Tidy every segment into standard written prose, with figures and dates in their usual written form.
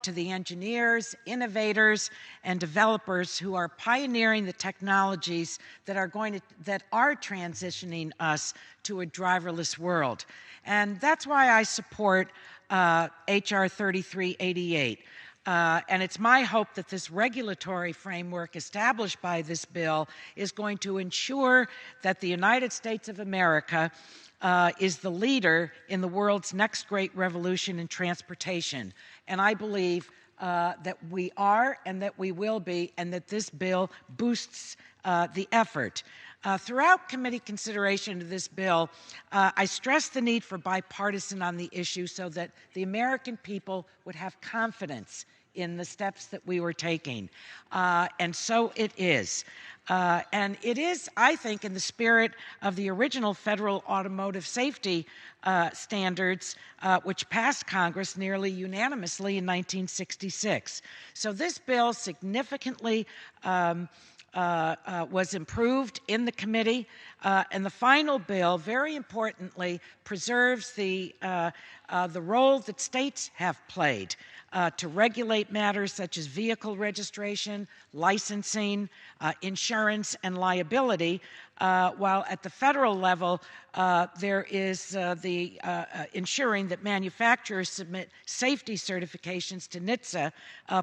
to the engineers, innovators, and developers who are pioneering the technologies that are transitioning us to a driverless world. And that's why I support HR 3388. And it's my hope that this regulatory framework established by this bill is going to ensure that the United States of America is the leader in the world's next great revolution in transportation. And I believe that we are and that we will be, and that this bill boosts the effort. Throughout committee consideration of this bill, I stressed the need for bipartisan on the issue so that the American people would have confidence in the steps that we were taking. And so it is. And it is, I think, in the spirit of the original federal automotive safety standards, which passed Congress nearly unanimously in 1966. So this bill significantly was improved in the committee, and the final bill, very importantly, preserves the role that states have played to regulate matters such as vehicle registration, licensing, insurance, and liability, while at the federal level, there is the ensuring that manufacturers submit safety certifications to NHTSA,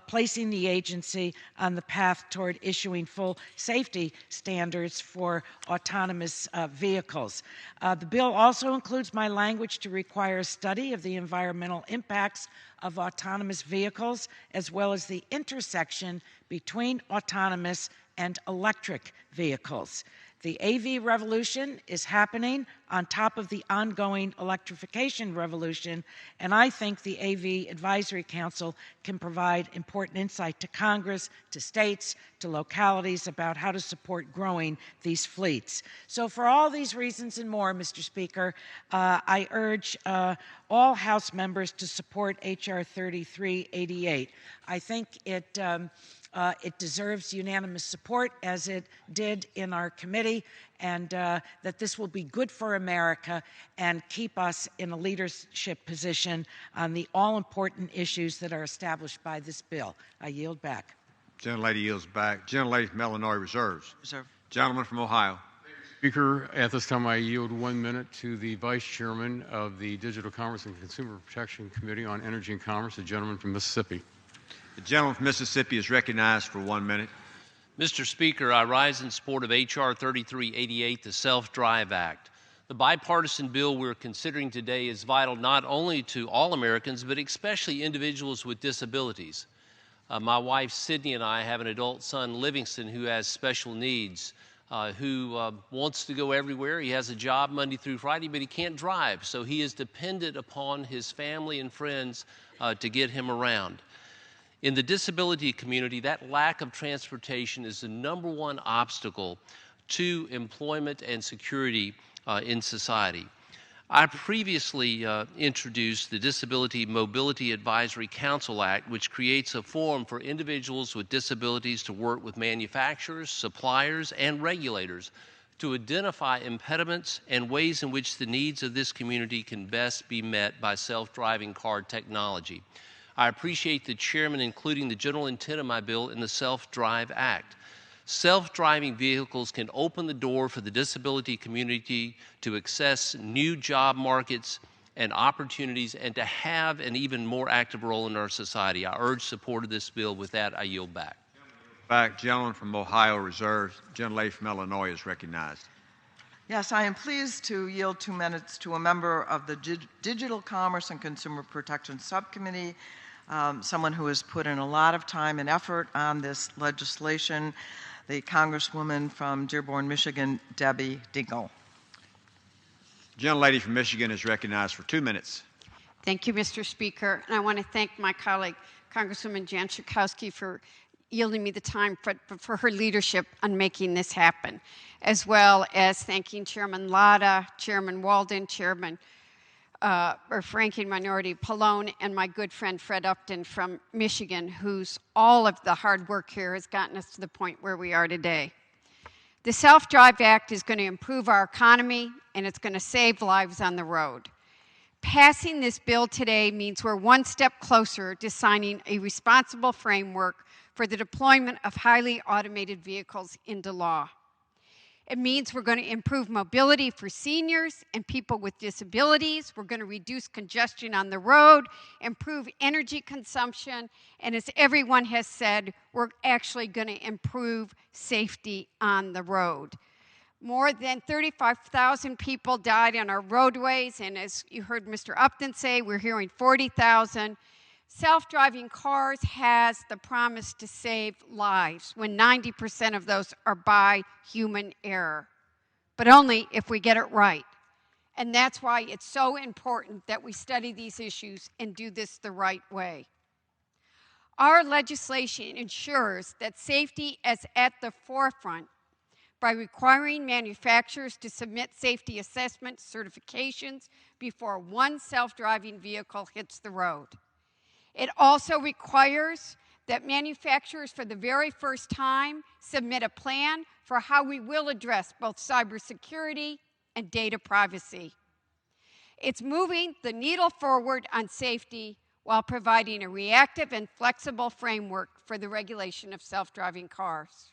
placing the agency on the path toward issuing full safety standards for autonomous vehicles. The bill also includes my language to require a study of the environmental impacts of autonomous vehicles, as well as the intersection between autonomous and electric vehicles. The AV revolution is happening on top of the ongoing electrification revolution, and I think the AV Advisory Council can provide important insight to Congress, to states, to localities about how to support growing these fleets. So for all these reasons and more, Mr. Speaker, I urge all House members to support H.R. 3388. I think it deserves unanimous support, as it did in our committee, and that this will be good for America and keep us in a leadership position on the all-important issues that are established by this bill. I yield back. Gentlelady yields back. Gentlelady from Illinois reserves. Reserve. Gentleman from Ohio. Speaker, at this time I yield 1 minute to the Vice Chairman of the Digital Commerce and Consumer Protection Committee on Energy and Commerce, the gentleman from Mississippi. The gentleman from Mississippi is recognized for 1 minute. Mr. Speaker, I rise in support of H.R. 3388, the Self-Drive Act. The bipartisan bill we're considering today is vital not only to all Americans, but especially individuals with disabilities. My wife, Sydney, and I have an adult son, Livingston, who has special needs, who wants to go everywhere. He has a job Monday through Friday, but he can't drive, so he is dependent upon his family and friends to get him around. In the disability community, that lack of transportation is the #1 obstacle to employment and security in society. I previously introduced the Disability Mobility Advisory Council Act, which creates a forum for individuals with disabilities to work with manufacturers, suppliers, and regulators to identify impediments and ways in which the needs of this community can best be met by self-driving car technology. I appreciate the Chairman including the general intent of my bill in the Self-Drive Act. Self-driving vehicles can open the door for the disability community to access new job markets and opportunities and to have an even more active role in our society. I urge support of this bill. With that, I yield back. Back. Gentleman from Ohio reserves. Gentlelady from Illinois is recognized. Yes, I am pleased to yield 2 minutes to a member of the Digital Commerce and Consumer Protection Subcommittee, someone who has put in a lot of time and effort on this legislation, the Congresswoman from Dearborn, Michigan, Debbie Dingell. Gentlelady from Michigan is recognized for 2 minutes. Thank you, Mr. Speaker. And I want to thank my colleague, Congresswoman Jan Schakowsky, for yielding me the time for her leadership on making this happen, as well as thanking Chairman Lada, Chairman Walden, Ranking Minority Pallone, and my good friend Fred Upton from Michigan, whose all of the hard work here has gotten us to the point where we are today. The Self-Drive Act is going to improve our economy, and it's going to save lives on the road. Passing this bill today means we're one step closer to signing a responsible framework for the deployment of highly automated vehicles into law. It means we're going to improve mobility for seniors and people with disabilities. We're going to reduce congestion on the road, improve energy consumption, and as everyone has said, we're actually going to improve safety on the road. More than 35,000 people died on our roadways, and as you heard Mr. Upton say, we're hearing 40,000. Self-driving cars has the promise to save lives when 90% of those are by human error, but only if we get it right. And that's why it's so important that we study these issues and do this the right way. Our legislation ensures that safety is at the forefront by requiring manufacturers to submit safety assessment certifications before one self-driving vehicle hits the road. It also requires that manufacturers, for the very first time, submit a plan for how we will address both cybersecurity and data privacy. It's moving the needle forward on safety while providing a reactive and flexible framework for the regulation of self-driving cars.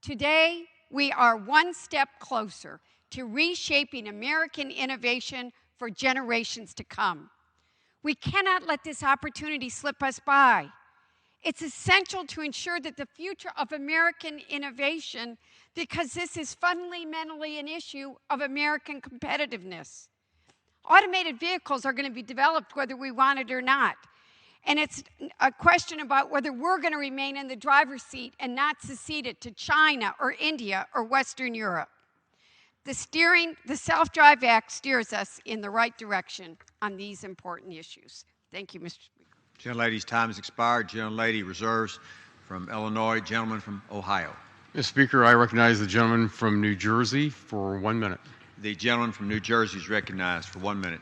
Today, we are one step closer to reshaping American innovation for generations to come. We cannot let this opportunity slip us by. It's essential to ensure that the future of American innovation, because this is fundamentally an issue of American competitiveness. Automated vehicles are going to be developed whether we want it or not. And it's a question about whether we're going to remain in the driver's seat and not secede it to China or India or Western Europe. The Self-Drive Act steers us in the right direction on these important issues. Thank you, Mr. Speaker. Gentlelady's time has expired. Gentlelady reserves from Illinois. Gentleman from Ohio. Mr. Speaker, I recognize the gentleman from New Jersey for 1 minute. The gentleman from New Jersey is recognized for 1 minute.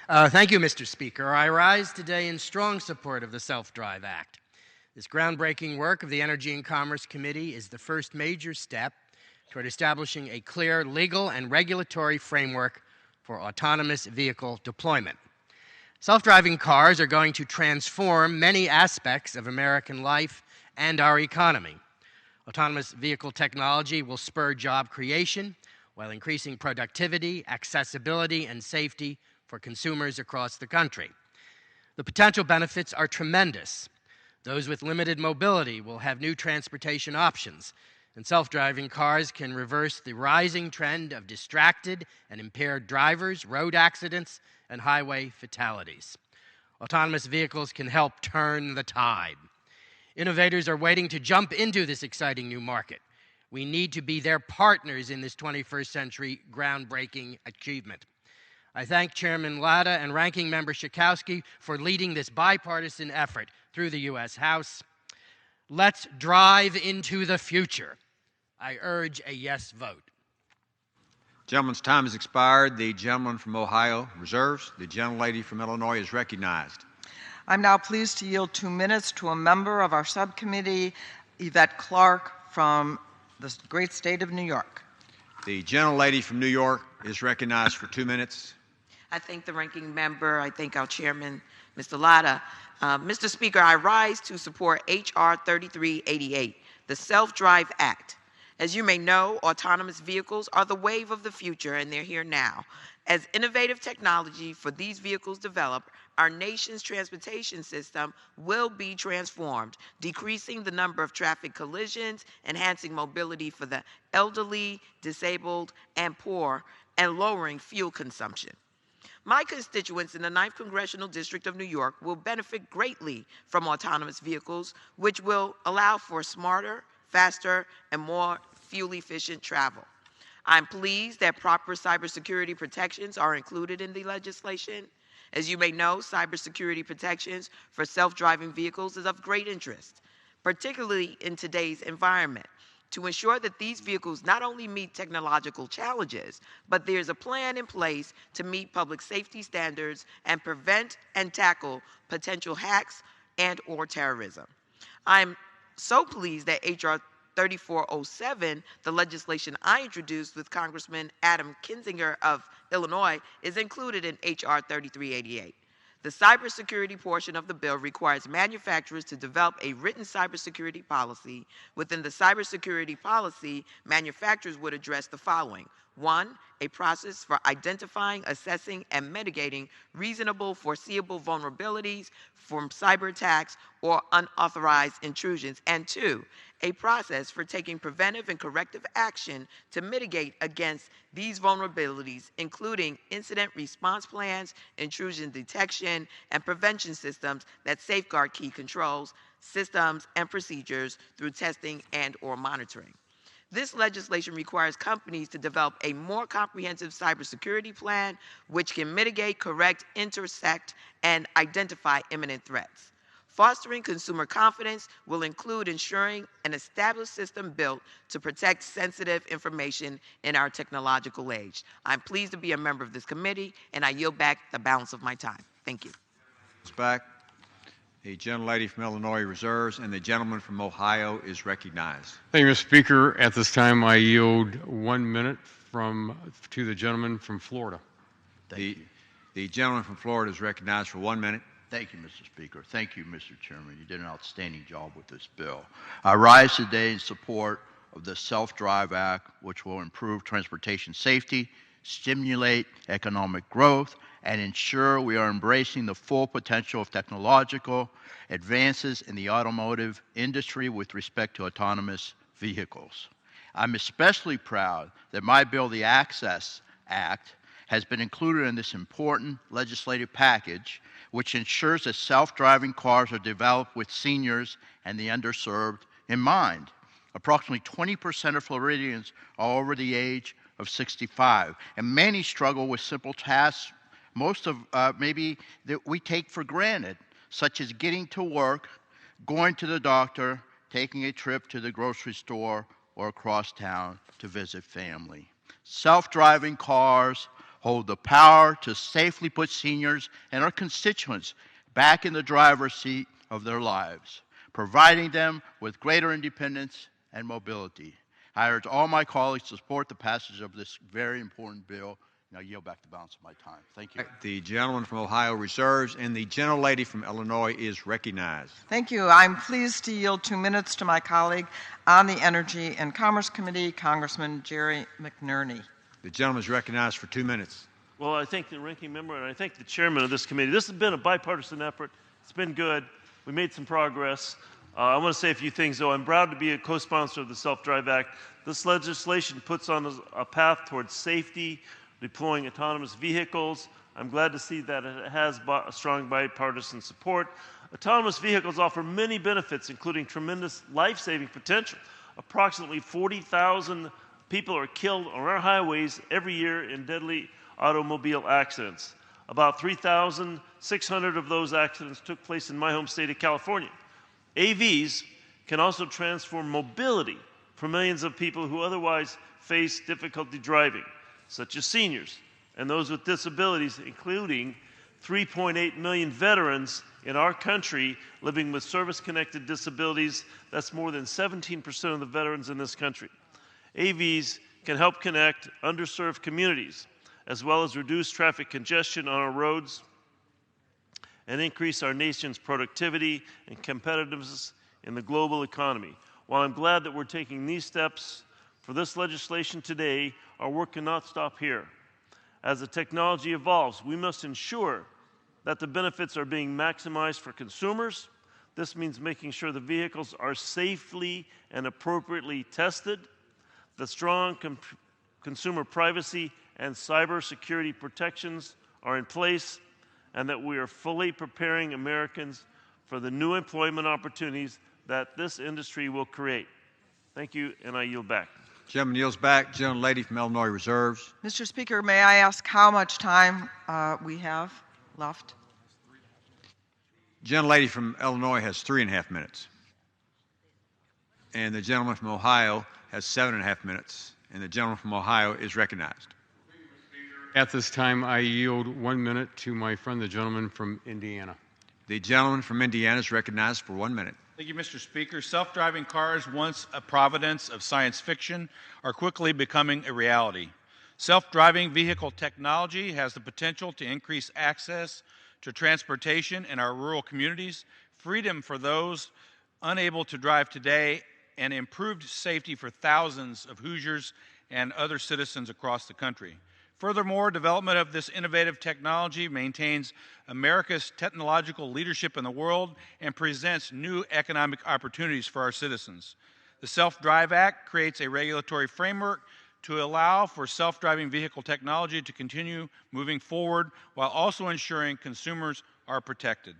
Thank you, Mr. Speaker. I rise today in strong support of the Self-Drive Act. This groundbreaking work of the Energy and Commerce Committee is the first major step toward establishing a clear legal and regulatory framework for autonomous vehicle deployment. Self-driving cars are going to transform many aspects of American life and our economy. Autonomous vehicle technology will spur job creation while increasing productivity, accessibility, and safety for consumers across the country. The potential benefits are tremendous. Those with limited mobility will have new transportation options, and self-driving cars can reverse the rising trend of distracted and impaired drivers, road accidents, and highway fatalities. Autonomous vehicles can help turn the tide. Innovators are waiting to jump into this exciting new market. We need to be their partners in this 21st century groundbreaking achievement. I thank Chairman Latta and Ranking Member Schakowsky for leading this bipartisan effort through the U.S. House. Let's drive into the future. I urge a yes vote. Gentleman's time has expired. The gentleman from Ohio reserves. The gentlelady from Illinois is recognized. I'm now pleased to yield 2 minutes to a member of our subcommittee, Yvette Clarke from the great state of New York. The gentlelady from New York is recognized for 2 minutes. I thank the ranking member. I thank our chairman, Mr. Latta. Mr. Speaker, I rise to support H.R. 3388, the Self-Drive Act. As you may know, autonomous vehicles are the wave of the future, and they're here now. As innovative technology for these vehicles develop, our nation's transportation system will be transformed, decreasing the number of traffic collisions, enhancing mobility for the elderly, disabled, and poor, and lowering fuel consumption. My constituents in the 9th Congressional District of New York will benefit greatly from autonomous vehicles, which will allow for smarter, faster, and more fuel-efficient travel. I'm pleased that proper cybersecurity protections are included in the legislation. As you may know, cybersecurity protections for self-driving vehicles is of great interest, particularly in today's environment, to ensure that these vehicles not only meet technological challenges, but there's a plan in place to meet public safety standards and prevent and tackle potential hacks and/or terrorism. I'm so pleased that H.R. 3407, the legislation I introduced with Congressman Adam Kinzinger of Illinois is included in H.R. 3388. The cybersecurity portion of the bill requires manufacturers to develop a written cybersecurity policy. Within the cybersecurity policy, manufacturers would address the following. 1, a process for identifying, assessing, and mitigating reasonable, foreseeable vulnerabilities from cyber attacks or unauthorized intrusions. And 2, a process for taking preventive and corrective action to mitigate against these vulnerabilities, including incident response plans, intrusion detection, and prevention systems that safeguard key controls, systems, and procedures through testing and/or monitoring. This legislation requires companies to develop a more comprehensive cybersecurity plan which can mitigate, correct, intersect, and identify imminent threats. Fostering consumer confidence will include ensuring an established system built to protect sensitive information in our technological age. I'm pleased to be a member of this committee, and I yield back the balance of my time. Thank you. Back. The gentlelady from Illinois reserves, and the gentleman from Ohio is recognized. Thank you, Mr. Speaker. At this time, I yield 1 minute to the gentleman from Florida. The gentleman from Florida is recognized for 1 minute. Thank you, Mr. Speaker. Thank you, Mr. Chairman. You did an outstanding job with this bill. I rise today in support of the Self-Drive Act, which will improve transportation safety, stimulate economic growth, and ensure we are embracing the full potential of technological advances in the automotive industry with respect to autonomous vehicles. I'm especially proud that my bill, the Access Act, has been included in this important legislative package, which ensures that self-driving cars are developed with seniors and the underserved in mind. Approximately 20% of Floridians are over the age of 65, and many struggle with simple tasks, most of maybe that we take for granted, such as getting to work, going to the doctor, taking a trip to the grocery store, or across town to visit family. Self-driving cars hold the power to safely put seniors and our constituents back in the driver's seat of their lives, providing them with greater independence and mobility. I urge all my colleagues to support the passage of this very important bill. And I yield back the balance of my time. Thank you. The gentleman from Ohio reserves, and the gentlelady from Illinois is recognized. Thank you. I'm pleased to yield 2 minutes to my colleague on the Energy and Commerce Committee, Congressman Jerry McNerney. The gentleman is recognized for 2 minutes. Well, I thank the ranking member and I thank the chairman of this committee. This has been a bipartisan effort. It's been good. We made some progress. I want to say a few things, though. I'm proud to be a co-sponsor of the Self-Drive Act. This legislation puts on a path towards safety, deploying autonomous vehicles. I'm glad to see that it has a strong bipartisan support. Autonomous vehicles offer many benefits, including tremendous life-saving potential. Approximately 40,000 people are killed on our highways every year in deadly automobile accidents. About 3,600 of those accidents took place in my home state of California. AVs can also transform mobility for millions of people who otherwise face difficulty driving, such as seniors and those with disabilities, including 3.8 million veterans in our country living with service-connected disabilities. That's more than 17% of the veterans in this country. AVs can help connect underserved communities, as well as reduce traffic congestion on our roads and increase our nation's productivity and competitiveness in the global economy. While I'm glad that we're taking these steps for this legislation today, our work cannot stop here. As the technology evolves, we must ensure that the benefits are being maximized for consumers. This means making sure the vehicles are safely and appropriately tested, that strong consumer privacy and cybersecurity protections are in place, and that we are fully preparing Americans for the new employment opportunities that this industry will create. Thank you, and I yield back. Gentleman yields back. Gentlelady from Illinois reserves. Mr. Speaker, may I ask how much time we have left? Gentlelady from Illinois has 3.5 minutes. And the gentleman from Ohio has 7.5 minutes. And the gentleman from Ohio is recognized. At this time, I yield 1 minute to my friend, the gentleman from Indiana. The gentleman from Indiana is recognized for 1 minute. Thank you, Mr. Speaker. Self-driving cars, once a providence of science fiction, are quickly becoming a reality. Self-driving vehicle technology has the potential to increase access to transportation in our rural communities, freedom for those unable to drive today, and improved safety for thousands of Hoosiers and other citizens across the country. Furthermore, development of this innovative technology maintains America's technological leadership in the world and presents new economic opportunities for our citizens. The Self-Drive Act creates a regulatory framework to allow for self-driving vehicle technology to continue moving forward while also ensuring consumers are protected.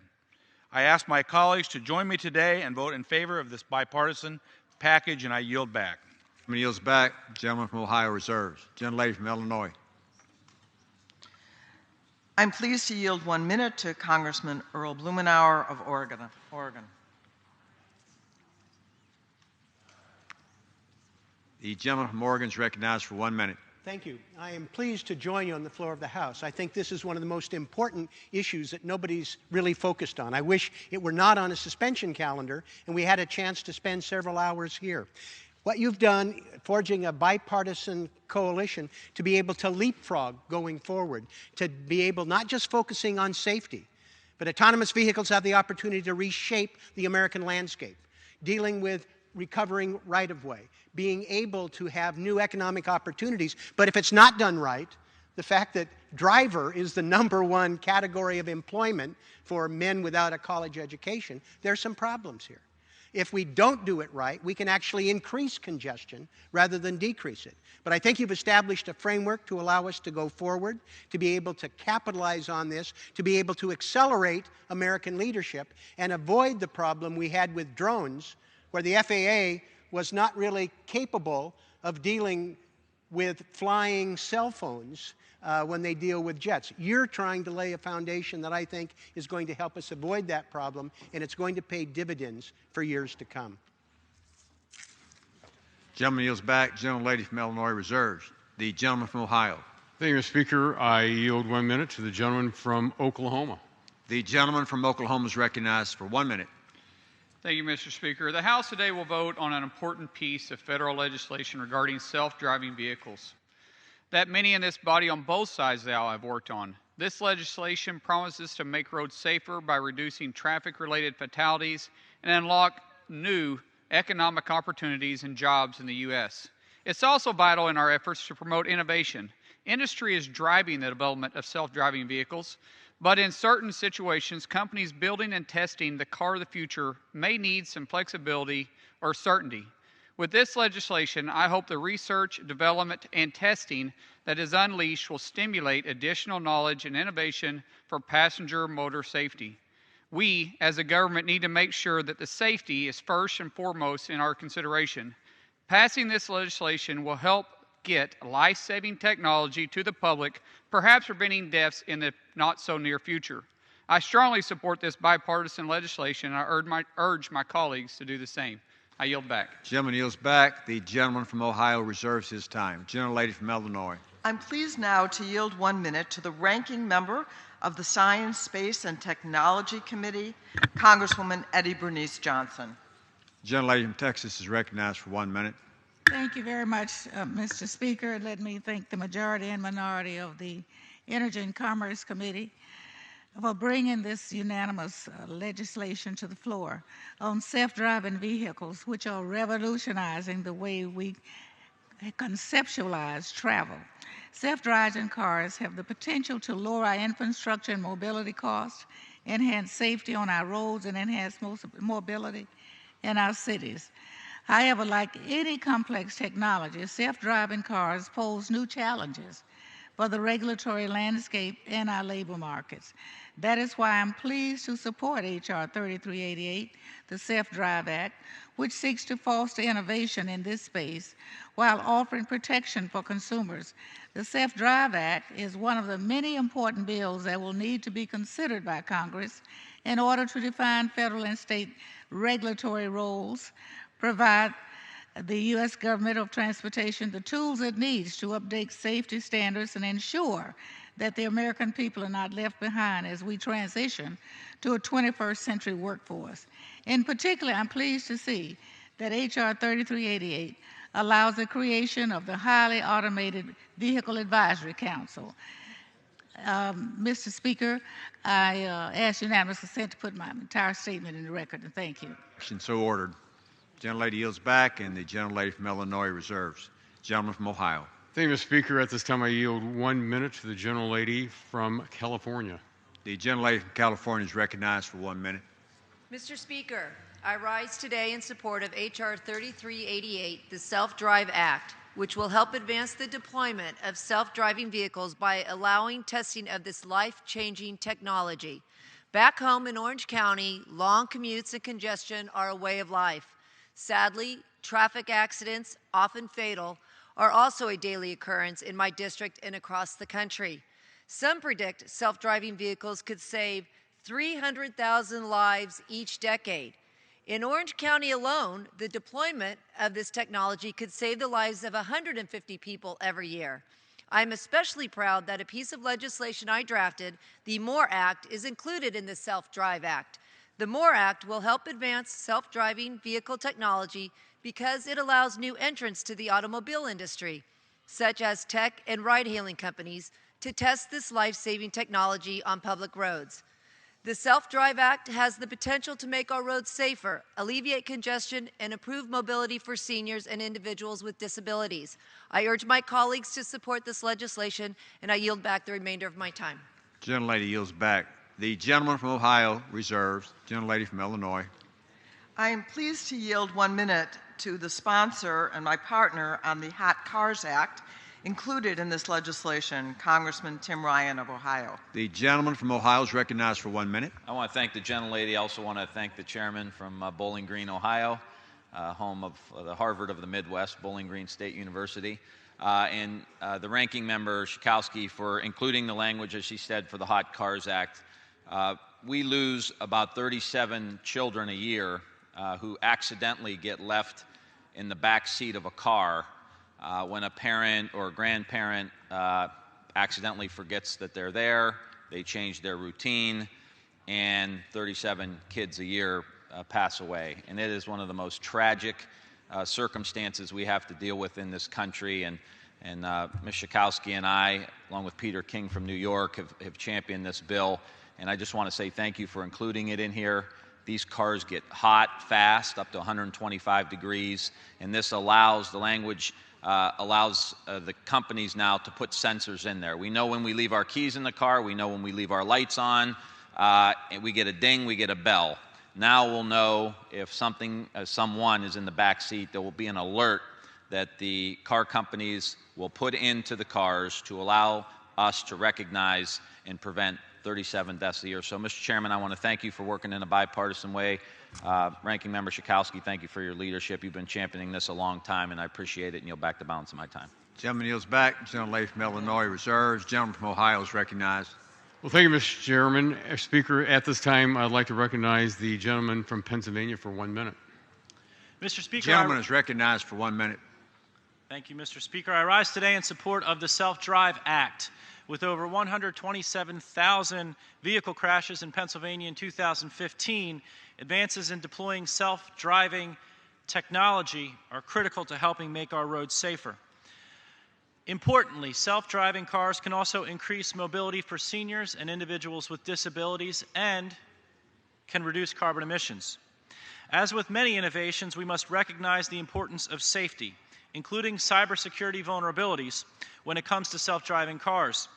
I ask my colleagues to join me today and vote in favor of this bipartisan package, and I yield back. Gentleman yields back. Gentleman from Ohio reserves. Gentlelady from Illinois. I'm pleased to yield 1 minute to Congressman Earl Blumenauer of Oregon. The gentleman from Oregon is recognized for 1 minute. Thank you. I am pleased to join you on the floor of the House. I think this is one of the most important issues that nobody's really focused on. I wish it were not on a suspension calendar and we had a chance to spend several hours here. What you've done, forging a bipartisan coalition to be able to leapfrog going forward, to be able not just focusing on safety, but autonomous vehicles have the opportunity to reshape the American landscape, dealing with recovering right-of-way, being able to have new economic opportunities. But if it's not done right, the fact that driver is the #1 category of employment for men without a college education, there's some problems here. If we don't do it right, we can actually increase congestion rather than decrease it. But I think you've established a framework to allow us to go forward, to be able to capitalize on this, to be able to accelerate American leadership and avoid the problem we had with drones, where the FAA was not really capable of dealing with flying cell phones when they deal with jets. You're trying to lay a foundation that I think is going to help us avoid that problem, and it's going to pay dividends for years to come. Gentleman yields back. Gentlelady from Illinois reserves. The gentleman from Ohio. Thank you, Mr. Speaker. I yield 1 minute to the gentleman from Oklahoma. The gentleman from Oklahoma is recognized for 1 minute. Thank you, Mr. Speaker. The House today will vote on an important piece of federal legislation regarding self-driving vehicles that many in this body on both sides of the aisle have worked on. This legislation promises to make roads safer by reducing traffic-related fatalities and unlock new economic opportunities and jobs in the U.S. It's also vital in our efforts to promote innovation. Industry is driving the development of self-driving vehicles, but in certain situations, companies building and testing the car of the future may need some flexibility or certainty. With this legislation, I hope the research, development, and testing that is unleashed will stimulate additional knowledge and innovation for passenger motor safety. We, as a government, need to make sure that the safety is first and foremost in our consideration. Passing this legislation will help get life-saving technology to the public, perhaps preventing deaths in the not-so-near future. I strongly support this bipartisan legislation, and I urge my colleagues to do the same. I yield back. Gentleman yields back. The gentleman from Ohio reserves his time. Gentlelady from Illinois. I'm pleased now to yield 1 minute to the ranking member of the Science, Space, and Technology Committee, Congresswoman Eddie Bernice Johnson. Gentlelady from Texas is recognized for 1 minute. Thank you very much, Mr. Speaker. Let me thank the majority and minority of the Energy and Commerce Committee for bringing this unanimous legislation to the floor on self-driving vehicles, which are revolutionizing the way we conceptualize travel. Self-driving cars have the potential to lower our infrastructure and mobility costs, enhance safety on our roads, and enhance mobility in our cities. However, like any complex technology, self-driving cars pose new challenges for the regulatory landscape and our labor markets. That is why I'm pleased to support H.R. 3388, the Self-Drive Act, which seeks to foster innovation in this space while offering protection for consumers. The Self-Drive Act is one of the many important bills that will need to be considered by Congress in order to define federal and state regulatory roles, provide the U.S. Government of Transportation the tools it needs to update safety standards and ensure that the American people are not left behind as we transition to a 21st century workforce. In particular, I'm pleased to see that H.R. 3388 allows the creation of the Highly Automated Vehicle Advisory Council. Mr. Speaker, I ask unanimous consent to put my entire statement in the record, and thank you. Action so ordered. Gentlelady yields back, and the gentlelady from Illinois reserves. Gentleman from Ohio. Thank you, Mr. Speaker. At this time, I yield 1 minute to the gentlelady from California. The gentlelady from California is recognized for 1 minute. Mr. Speaker, I rise today in support of H.R. 3388, the Self-Drive Act, which will help advance the deployment of self-driving vehicles by allowing testing of this life-changing technology. Back home in Orange County, long commutes and congestion are a way of life. Sadly, traffic accidents, often fatal, are also a daily occurrence in my district and across the country. Some predict self-driving vehicles could save 300,000 lives each decade. In Orange County alone, the deployment of this technology could save the lives of 150 people every year. I'm especially proud that a piece of legislation I drafted, the MORE Act, is included in the Self-Drive Act. The MORE Act will help advance self-driving vehicle technology because it allows new entrants to the automobile industry, such as tech and ride-hailing companies, to test this life-saving technology on public roads. The Self-Drive Act has the potential to make our roads safer, alleviate congestion, and improve mobility for seniors and individuals with disabilities. I urge my colleagues to support this legislation, and I yield back the remainder of my time. Gentlelady yields back. The gentleman from Ohio reserves. Gentlelady from Illinois. I am pleased to yield 1 minute to the sponsor and my partner on the Hot Cars Act, included in this legislation, Congressman Tim Ryan of Ohio. The gentleman from Ohio is recognized for 1 minute. I want to thank the gentlelady. I also want to thank the chairman from Bowling Green, Ohio, home of the Harvard of the Midwest, Bowling Green State University, and the ranking member, Schakowsky, for including the language, as she said, for the Hot Cars Act. We lose about 37 children a year who accidentally get left in the back seat of a car when a parent or a grandparent accidentally forgets that they're there, they change their routine, and 37 kids a year pass away. And it is one of the most tragic circumstances we have to deal with in this country. And Ms. Schakowsky and I, along with Peter King from New York, have championed this bill. And I just want to say thank you for including it in here. These cars get hot fast, up to 125 degrees, and this allows, the language allows the companies now to put sensors in there. We know when we leave our keys in the car, we know when we leave our lights on, and we get a ding, we get a bell. Now we'll know if someone is in the back seat, there will be an alert that the car companies will put into the cars to allow us to recognize and prevent 37 deaths a year. So, Mr. Chairman, I want to thank you for working in a bipartisan way. Ranking Member Schakowsky, thank you for your leadership. You've been championing this a long time, and I appreciate it, and you'll back the balance of my time. Gentleman yields back. Gentlelady from Illinois reserves. Gentleman from Ohio is recognized. Well, thank you, Mr. Chairman. Speaker, at this time, I'd like to recognize the gentleman from Pennsylvania for 1 minute. Mr. Speaker, gentleman is recognized for 1 minute. Thank you, Mr. Speaker. I rise today in support of the Self-Drive Act. With over 127,000 vehicle crashes in Pennsylvania in 2015, advances in deploying self-driving technology are critical to helping make our roads safer. Importantly, self-driving cars can also increase mobility for seniors and individuals with disabilities and can reduce carbon emissions. As with many innovations, we must recognize the importance of safety, including cybersecurity vulnerabilities when it comes to self-driving cars.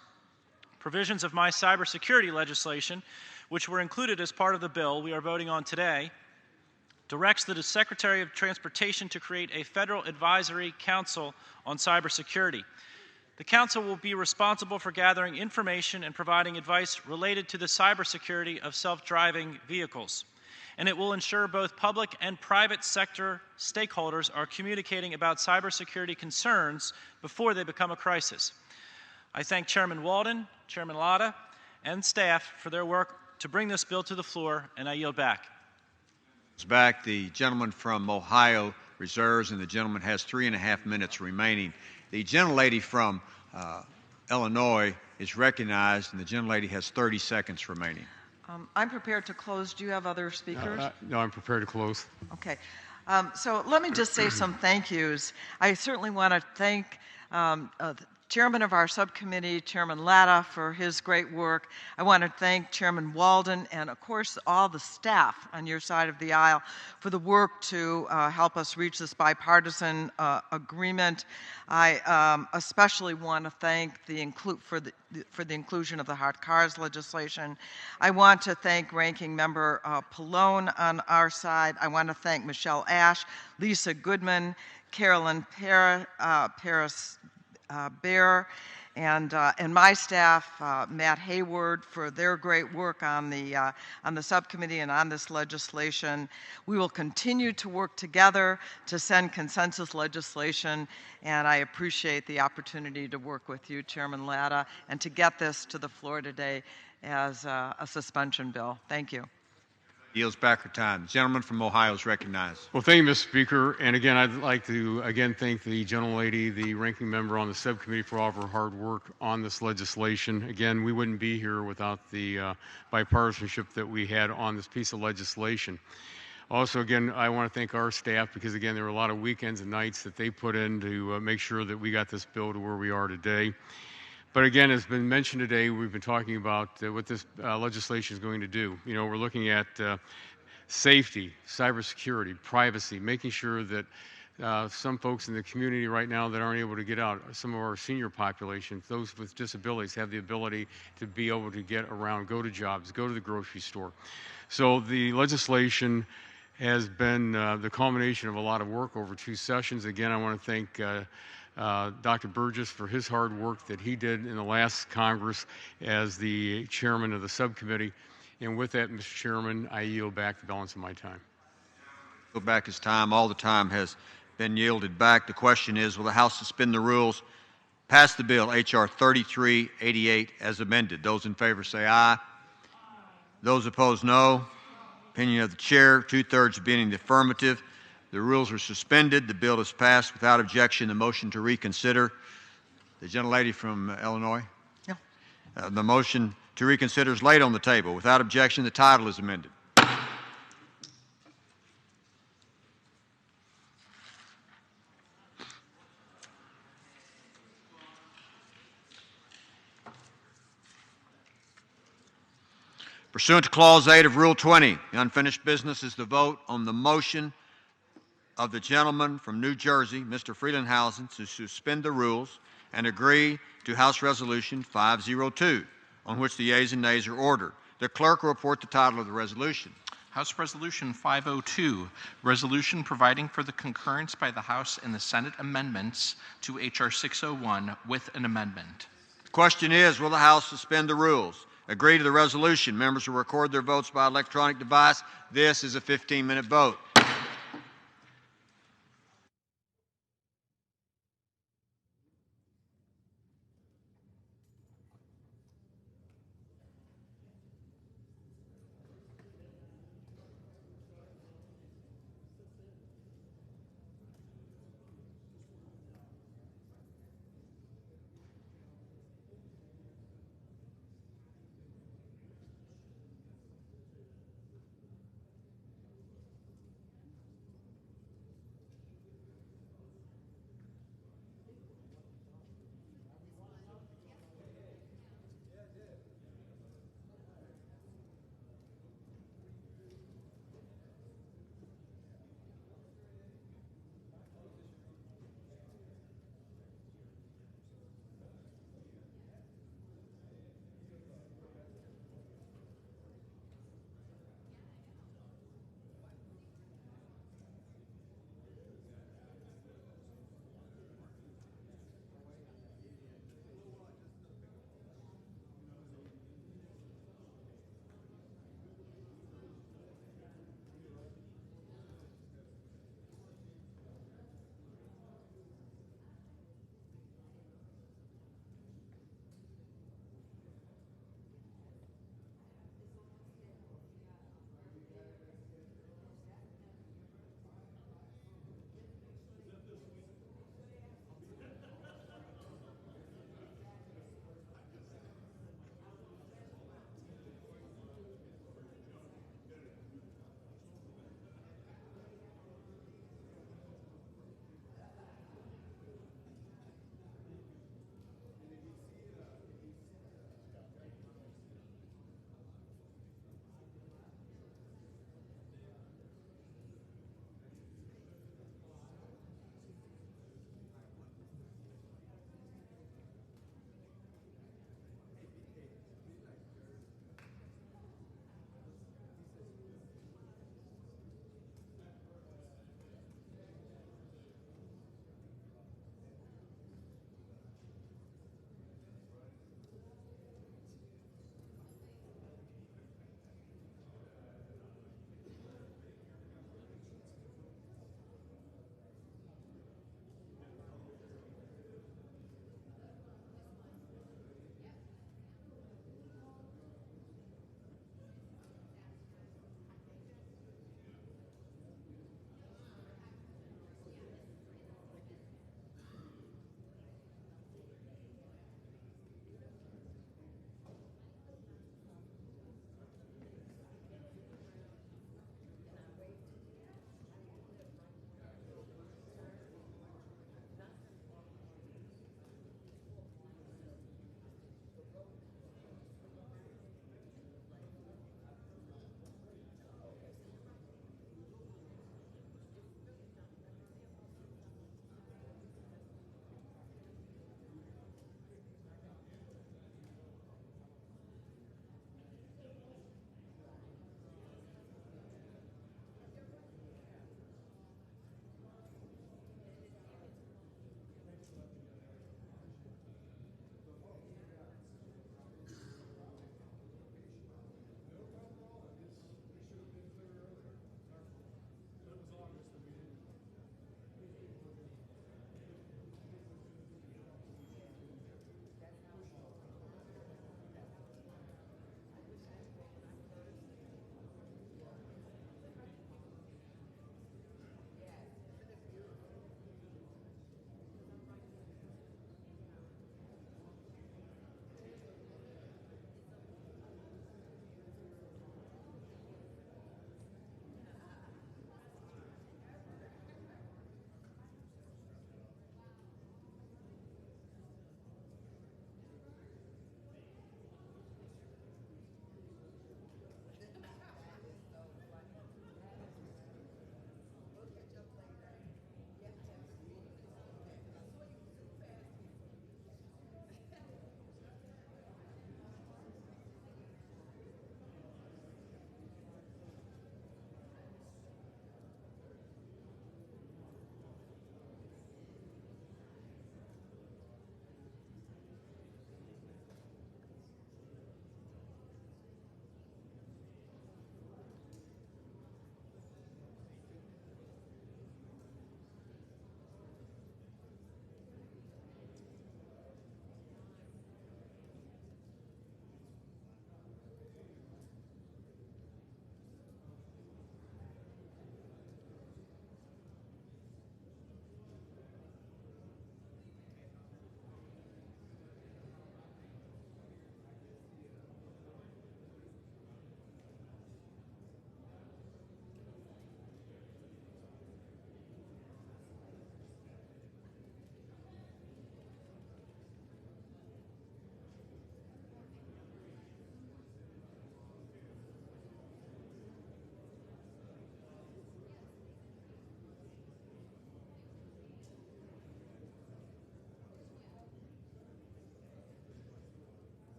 Provisions of my cybersecurity legislation, which were included as part of the bill we are voting on today, directs the Secretary of Transportation to create a federal advisory council on cybersecurity. The council will be responsible for gathering information and providing advice related to the cybersecurity of self-driving vehicles. And it will ensure both public and private sector stakeholders are communicating about cybersecurity concerns before they become a crisis. I thank Chairman Walden, Chairman Latta, and staff for their work to bring this bill to the floor, and I yield back. Back. The gentleman from Ohio reserves, and the gentleman has 3.5 minutes remaining. The gentlelady from Illinois is recognized, and the gentlelady has 30 seconds remaining. I'm prepared to close. Do you have other speakers? No, I'm prepared to close. Okay. So let me just say some thank yous. I certainly want to thank the Chairman of our subcommittee, Chairman Latta, for his great work. I want to thank Chairman Walden and, of course, all the staff on your side of the aisle for the work to help us reach this bipartisan agreement. I especially want to thank for the inclusion of the hot cars legislation. I want to thank Ranking Member Pallone on our side. I want to thank Michelle Ash, Lisa Goodman, Carolyn Paris Bear, and my staff, Matt Hayward, for their great work on the subcommittee and on this legislation. We will continue to work together to send consensus legislation, and I appreciate the opportunity to work with you, Chairman Latta, and to get this to the floor today as a suspension bill. Thank you. Yields back her time. The gentleman from Ohio is recognized. Well, thank you, Mr. Speaker. And again, I'd like to thank the gentlelady, the ranking member on the subcommittee, for all of her hard work on this legislation. Again, we wouldn't be here without the bipartisanship that we had on this piece of legislation. Also, again, I want to thank our staff because, again, there were a lot of weekends and nights that they put in to make sure that we got this bill to where we are today. But again, as been mentioned today, we've been talking about what this legislation is going to do. You know, we're looking at safety, cybersecurity, privacy, making sure that some folks in the community right now that aren't able to get out, some of our senior population, those with disabilities, have the ability to be able to get around, go to jobs, go to the grocery store. So the legislation has been the culmination of a lot of work over 2 sessions. Again, I want to thank Dr. Burgess for his hard work that he did in the last Congress as the chairman of the subcommittee. And with that, Mr. Chairman, I yield back the balance of my time. Yield back his time. All the time has been yielded back. The question is, will the House suspend the rules, pass the bill, H.R. 3388, as amended? Those in favor say aye. Those opposed, no. Opinion of the chair, 2/3 being in the affirmative. The rules are suspended. The bill is passed without objection. The motion to reconsider. The gentlelady from Illinois. Yeah. The motion to reconsider is laid on the table. Without objection, the title is amended. Pursuant to Clause 8 of Rule 20, the unfinished business is the vote on the motion of the gentleman from New Jersey, Mr. Freelandhausen, to suspend the rules and agree to House Resolution 502, on which the yeas and nays are ordered. The clerk will report the title of the resolution. House Resolution 502, resolution providing for the concurrence by the House and the Senate amendments to H.R. 601 with an amendment. The question is, will the House suspend the rules? Agree to the resolution. Members will record their votes by electronic device. This is a 15-minute vote.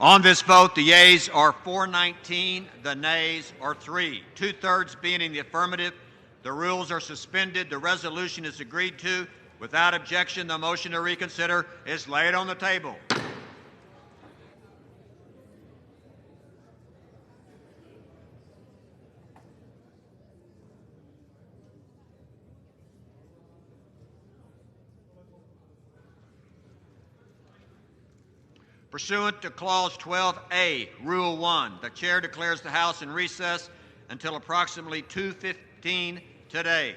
On this vote, the yeas are 419, the nays are 3. 2/3 being in the affirmative, the rules are suspended. The resolution is agreed to. Without objection, the motion to reconsider is laid on the table. Pursuant to Clause 12A, Rule 1, the Chair declares the House in recess until approximately 2:15 today.